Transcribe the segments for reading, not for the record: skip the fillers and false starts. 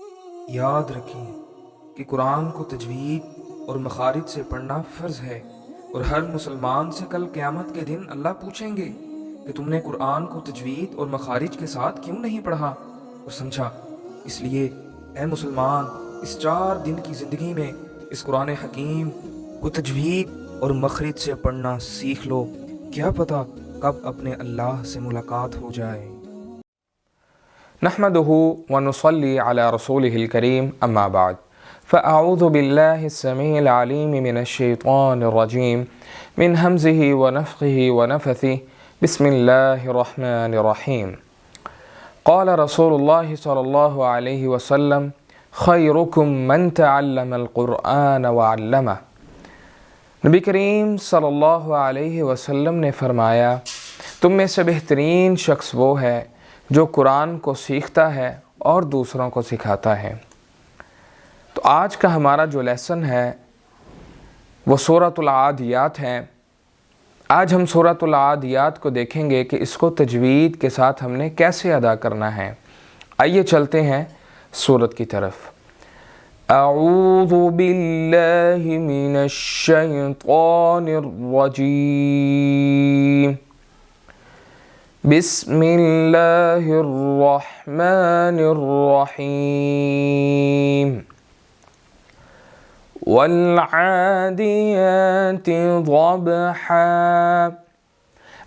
یاد رکھیں کہ قرآن کو تجوید اور مخارج سے پڑھنا فرض ہے، اور ہر مسلمان سے کل قیامت کے دن اللہ پوچھیں گے کہ تم نے قرآن کو تجوید اور مخارج کے ساتھ کیوں نہیں پڑھا اور سمجھا۔ اس لیے اے مسلمان، اس 4 دن کی زندگی میں اس قرآن حکیم کو تجوید اور مخرج سے پڑھنا سیکھ لو، کیا پتہ کب اپنے اللہ سے ملاقات ہو جائے۔ نحمده ونصلي على رسوله الكريم أما بعد فأعوذ بالله السميع العليم من الشيطان الرجيم من همزه ونفخه ونفثه بسم الله الرحمن الرحيم قال رسول الله صلى الله عليه وسلم خيركم من تعلم القرآن وعلمه۔ نبی کریم صلی اللہ علیہ وسلم نے فرمایا، تم میں سے بہترین شخص وہ ہے جو قرآن کو سیکھتا ہے اور دوسروں کو سکھاتا ہے۔ تو آج کا ہمارا جو لیسن ہے وہ سورۃ العادیات ہے۔ آج ہم سورۃ العادیات کو دیکھیں گے کہ اس کو تجوید کے ساتھ ہم نے کیسے ادا کرنا ہے۔ آئیے چلتے ہیں سورت کی طرف۔ اعوذ باللہ من الشیطان الرجیم بسم اللہ الرحمن الرحیم والعادیات ضبحا۔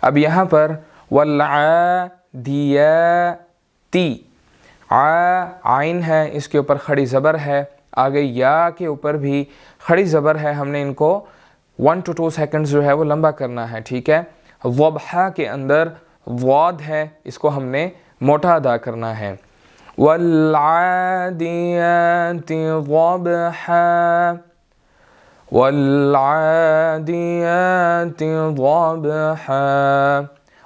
اب یہاں پر والعادیاتی، عین ہے، اس کے اوپر کھڑی زبر ہے، آگے یا کے اوپر بھی کھڑی زبر ہے، ہم نے ان کو 1 to 2 سیکنڈز جو ہے وہ لمبا کرنا ہے، ٹھیک ہے۔ ضبحا کے اندر ضاد ہے، اس کو ہم نے موٹا ادا کرنا ہے۔ والعادیات ضبحا والعادیات ضبحا،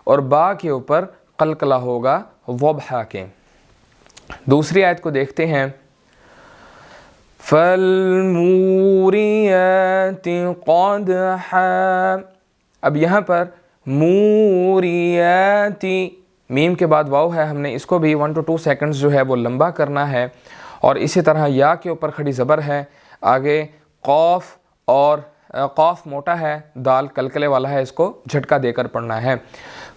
اور با کے اوپر قلقلہ ہوگا ضبحا کے۔ دوسری آیت کو دیکھتے ہیں۔ فالموریات قدحا۔ اب یہاں پر موریاتی، میم کے بعد واو ہے، ہم نے اس کو بھی 1 to 2 سیکنڈز جو ہے وہ لمبا کرنا ہے، اور اسی طرح یا کے اوپر کھڑی زبر ہے، آگے قاف، اور قاف موٹا ہے، دال کلکلے والا ہے، اس کو جھٹکا دے کر پڑھنا ہے۔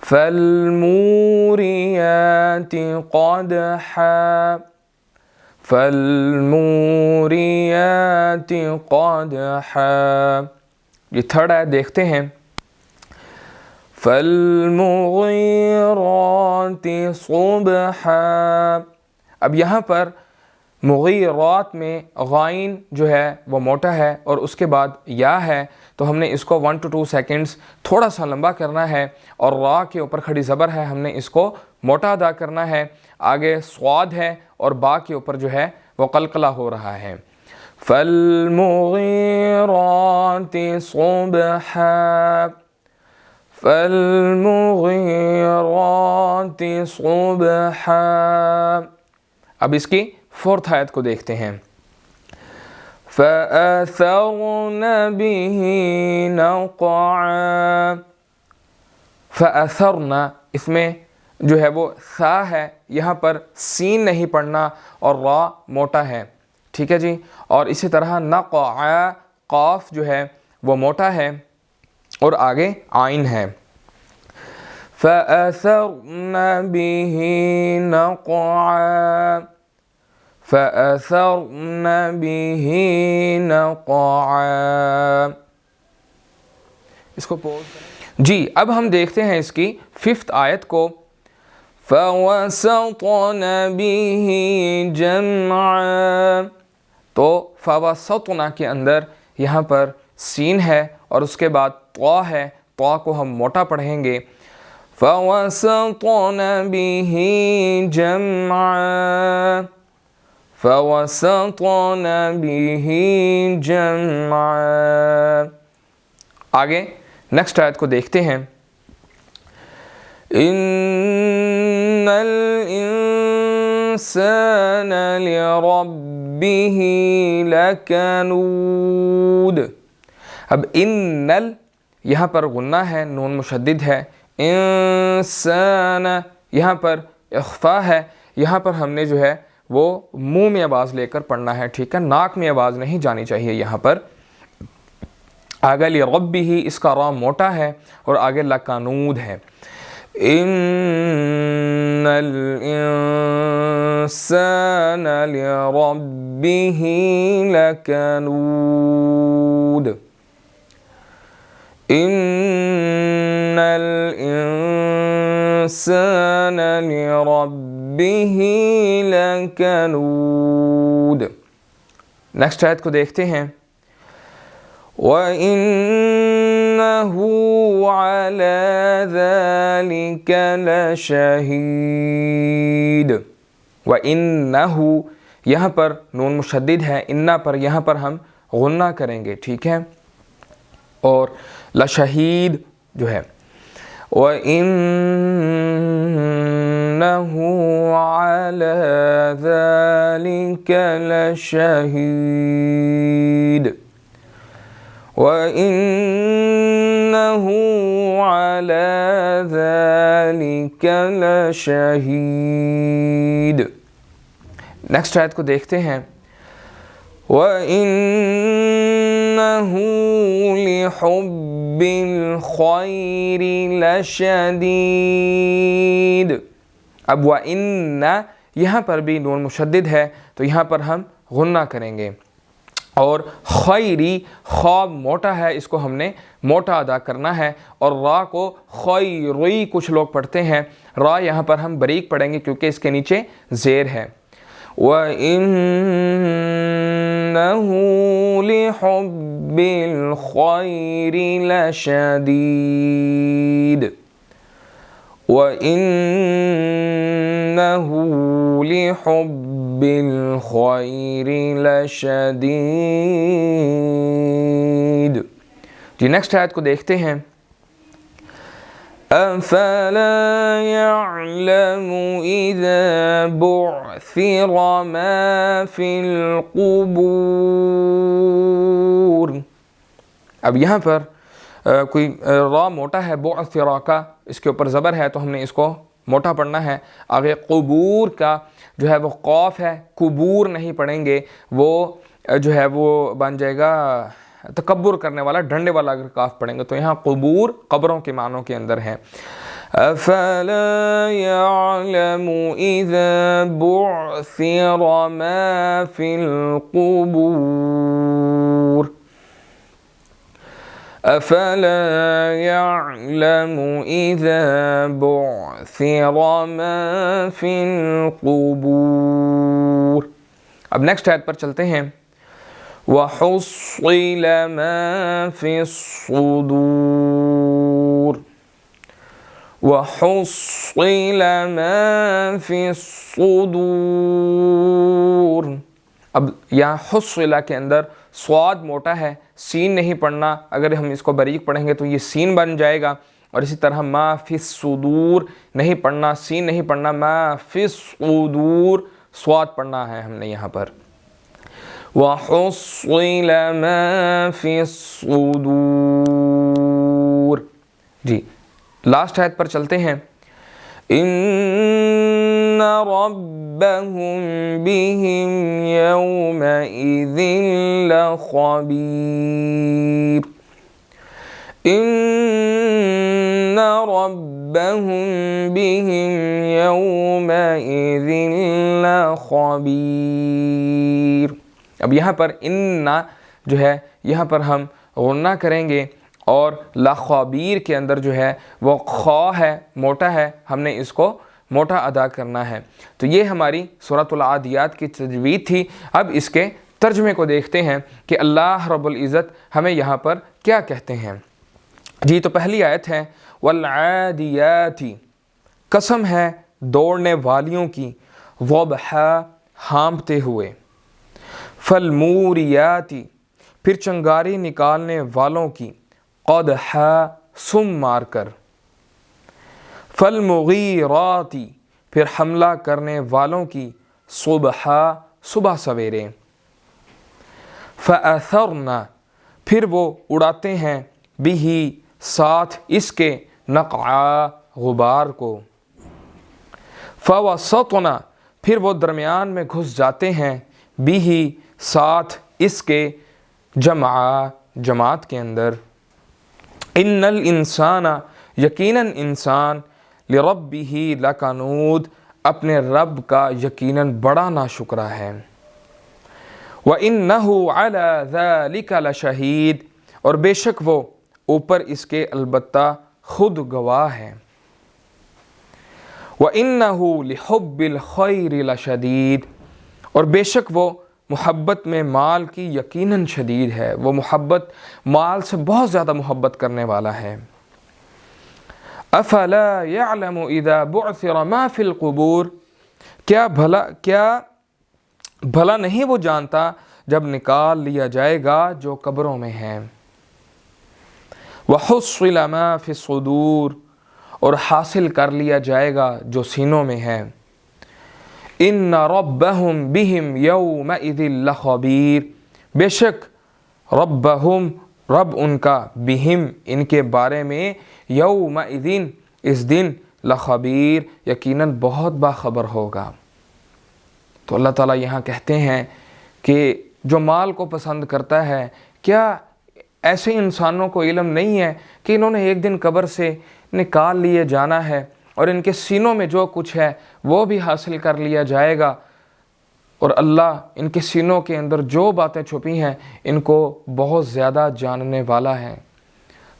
فالموریات قدحا فالموریات قدحا۔ یہ تھرڈ آیت دیکھتے ہیں۔ فالمغیرات صبحا۔ اب یہاں پر مغیرات میں غائن جو ہے وہ موٹا ہے، اور اس کے بعد یا ہے، تو ہم نے اس کو 1 to 2 سیکنڈز تھوڑا سا لمبا کرنا ہے، اور را کے اوپر کھڑی زبر ہے، ہم نے اس کو موٹا ادا کرنا ہے، آگے صاد ہے، اور با کے اوپر جو ہے وہ قلقلہ ہو رہا ہے۔ فالمغیرات صبحا فالمغیرات صبحا۔ اب اس کی 4th آیت کو دیکھتے ہیں۔ فَأَثَرْنَ بِهِ نَقْعًا۔ فَأَثَرْنَ، اس میں جو ہے وہ ثا ہے، یہاں پر سین نہیں پڑھنا، اور را موٹا ہے، ٹھیک ہے جی۔ اور اسی طرح نقع، قاف جو ہے وہ موٹا ہے، اور آگے عین ہے۔ فَأَثَرْنَ بِهِ نَقْعًا فَأَثَرْنَ بِهِ نَقْعًا۔ اس کو پوز کریں جی۔ اب ہم دیکھتے ہیں اس کی 5th آیت کو۔ فَوَسَطْنَ بِهِ جَمْعًا۔ تو فَوَسَطْنَ کے اندر یہاں پر سین ہے، اور اس کے بعد طا ہے، طا کو ہم موٹا پڑھیں گے۔ فَوَسَطْنَ بِهِ جَمْعًا فَوَسَطْنَ بِهِ جَمْعًا۔ آگے نیکسٹ آیت کو دیکھتے ہیں۔ إِنَّ الْإِنسَانَ لِرَبِّهِ لَكَنُودٌ۔ اب انل یہاں پر غنہ ہے، نون مشدد ہے، انسان یہاں پر اخفا ہے، یہاں پر ہم نے جو ہے وہ منہ میں آواز لے کر پڑھنا ہے، ٹھیک ہے، ناک میں آواز نہیں جانی چاہیے یہاں پر۔ آگے لربہ، اس کا را موٹا ہے اور آگے لکنود ہے۔ ان الانسان لربہ لکنود، ان الانسان لربہ لکنود۔ نیکسٹ آیت کو دیکھتے ہیں۔ وَإِنَّهُ عَلَى ذَلِكَ لَشَهِيدٌ۔ وَإِنَّهُ، یہاں پر نون مشدد ہے، اِنَّا پر یہاں پر ہم غنہ کریں گے، ٹھیک ہے، اور لشہید جو ہے، وَإِنَّهُ عَلَى ذَلِكَ لَشَهِيدٌ، وَإِنَّهُ عَلَى ذَلِكَ لَشَهِيدٌ۔ نیکسٹ آیت کو دیکھتے ہیں۔ وَإِنَّهُ لِحُبِّ الْخَيْرِ لَشَدِيدٌ۔ اب وَإِنَّ یہاں پر بھی نون مشدد ہے تو یہاں پر ہم غنہ کریں گے، اور خیری، خا موٹا ہے، اس کو ہم نے موٹا ادا کرنا ہے، اور را کو خیری کچھ لوگ پڑھتے ہیں، را یہاں پر ہم باریک پڑھیں گے کیونکہ اس کے نیچے زیر ہے۔ وَإِنَّهُ لِحُبِّ الْخَيْرِ لَشَدِيدٌ، وَإِنَّهُ لِحُبِّ الْخَيْرِ لَشَدِيدٌ۔ جی نیکسٹ آیت کو دیکھتے ہیں۔ أَفَلَا يَعْلَمُ إِذَا بُعْثِرَ مَا فِي الْقُبُورِ۔ اب یہاں پر کوئی را موٹا ہے، بعثرا کا، اس کے اوپر زبر ہے تو ہم نے اس کو موٹا پڑھنا ہے۔ آگے قبور کا جو ہے وہ قاف ہے، قبور نہیں پڑھیں گے، وہ جو ہے وہ بن جائے گا تکبر کرنے والا، ڈنڈے والا اگر کاف پڑھیں گے تو یہاں قبور قبروں کے معنوں کے اندر ہے۔ أَفَلَا يَعْلَمُ إِذَا بُعْثِرَ مَا فِي الْقُبُورِ، أَفَلَا يَعْلَمُ إِذَا بُعْثِرَ مَا فِي الْقُبُورِ۔ اب نیکسٹ آیت پر چلتے ہیں۔ وَحُصِّلَ مَا فِي الصُّدُورِ، وَحُصِّلَ مَا فِي الصُّدُورِ۔ اب یہاں حُصِّلَ کے اندر صاد موٹا ہے، سین نہیں پڑھنا، اگر ہم اس کو باریک پڑھیں گے تو یہ سین بن جائے گا، اور اسی طرح ما فی الصدور نہیں پڑھنا، سین نہیں پڑھنا، ما فی الصدور صاد پڑھنا ہے ہم نے یہاں پر۔ وَحُصِّلَ مَا فِي الصُّدُورِ۔ جی لاسٹ آیت پر چلتے ہیں۔ إِنَّ رَبَّهُمْ بِهِمْ يَوْمَئِذٍ لَخَبِيرٌ، إِنَّ رَبَّهُمْ بِهِمْ يَوْمَئِذٍ لَخَبِيرٌ۔ اب یہاں پر اِنَّ جو ہے یہاں پر ہم غنہ کریں گے، اور لخبیر کے اندر جو ہے وہ خا ہے، موٹا ہے، ہم نے اس کو موٹا ادا کرنا ہے۔ تو یہ ہماری سورۃ العادیات کی تجوید تھی۔ اب اس کے ترجمے کو دیکھتے ہیں کہ اللہ رب العزت ہمیں یہاں پر کیا کہتے ہیں۔ جی تو پہلی آیت ہے والعادیات، قسم ہے دوڑنے والیوں کی، ضبحا ہانپتے ہوئے، فالموریات پھر چنگاری نکالنے والوں کی، قدحا سم مار کر، فالمغیرات پھر حملہ کرنے والوں کی، صبحا صبح سویرے، فأثرن پھر وہ اڑاتے ہیں، بہ ساتھ اس کے، نقعا غبار کو، فوسطن پھر وہ درمیان میں گھس جاتے ہیں، بھی ساتھ اس کے جماعت کے اندر، ان الانسان یقیناً انسان لربہ لکنود اپنے رب کا یقیناً بڑا ناشکرا ہے، وَإِنَّهُ عَلَى ذَلِكَ لَشَهِيدٌ اور بے شک وہ اوپر اس کے البتہ خود گواہ ہے، وَإِنَّهُ لِحُبِّ الْخَيْرِ لَشَدِيدٌ اور بے شک وہ محبت میں مال کی یقیناً شدید ہے، وہ محبت مال سے بہت زیادہ محبت کرنے والا ہے۔ أَفَلَا يَعْلَمُ إِذَا بُعْثِرَ مَا فِي الْقُبُورِ کیا بھلا نہیں وہ جانتا جب نکال لیا جائے گا جو قبروں میں ہیں، وَحُصِّلَ مَا فِي الصُّدُورِ اور حاصل کر لیا جائے گا جو سینوں میں ہے، إِنَّ رَبَّهُمْ بِهِمْ يَوْمَئِذٍ لَخَبِيرٌ بے شک رب ان کا بہم ان کے بارے میں یومئذ اس دن لخبیر یقیناً بہت باخبر ہوگا۔ تو اللہ تعالیٰ یہاں کہتے ہیں کہ جو مال کو پسند کرتا ہے، کیا ایسے انسانوں کو علم نہیں ہے کہ انہوں نے ایک دن قبر سے نکال لیے جانا ہے اور ان کے سینوں میں جو کچھ ہے وہ بھی حاصل کر لیا جائے گا، اور اللہ ان کے سینوں کے اندر جو باتیں چھپی ہیں ان کو بہت زیادہ جاننے والا ہے۔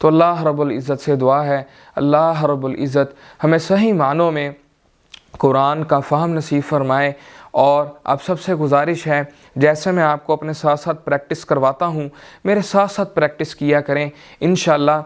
تو اللہ رب العزت سے دعا ہے اللہ رب العزت ہمیں صحیح معنوں میں قرآن کا فہم نصیب فرمائے، اور اب سب سے گزارش ہے جیسے میں آپ کو اپنے ساتھ ساتھ پریکٹس کرواتا ہوں میرے ساتھ ساتھ پریکٹس کیا کریں، انشاءاللہ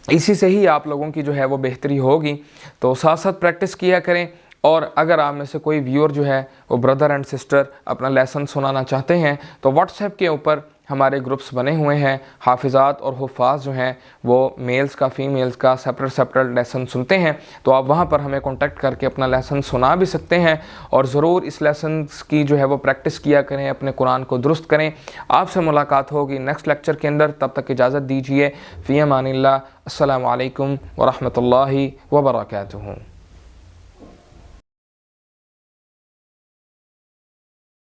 اسی سے ہی آپ لوگوں کی جو ہے وہ بہتری ہوگی۔ تو ساتھ ساتھ پریکٹس کیا کریں، اور اگر آپ میں سے کوئی ویور جو ہے وہ بردر اینڈ سسٹر اپنا لیسن سنانا چاہتے ہیں تو واٹس ایپ کے اوپر ہمارے گروپس بنے ہوئے ہیں، حافظات اور حفاظ جو ہیں وہ میلز کا فیمیلز کا سپریٹ لیسن سنتے ہیں، تو آپ وہاں پر ہمیں کانٹیکٹ کر کے اپنا لیسن سنا بھی سکتے ہیں، اور ضرور اس لیسنز کی جو ہے وہ پریکٹس کیا کریں، اپنے قرآن کو درست کریں۔ آپ سے ملاقات ہوگی نیکسٹ لیکچر کے اندر، تب تک اجازت دیجیے، فی امان اللہ، السلام علیکم ورحمۃ اللہ وبرکاتہ۔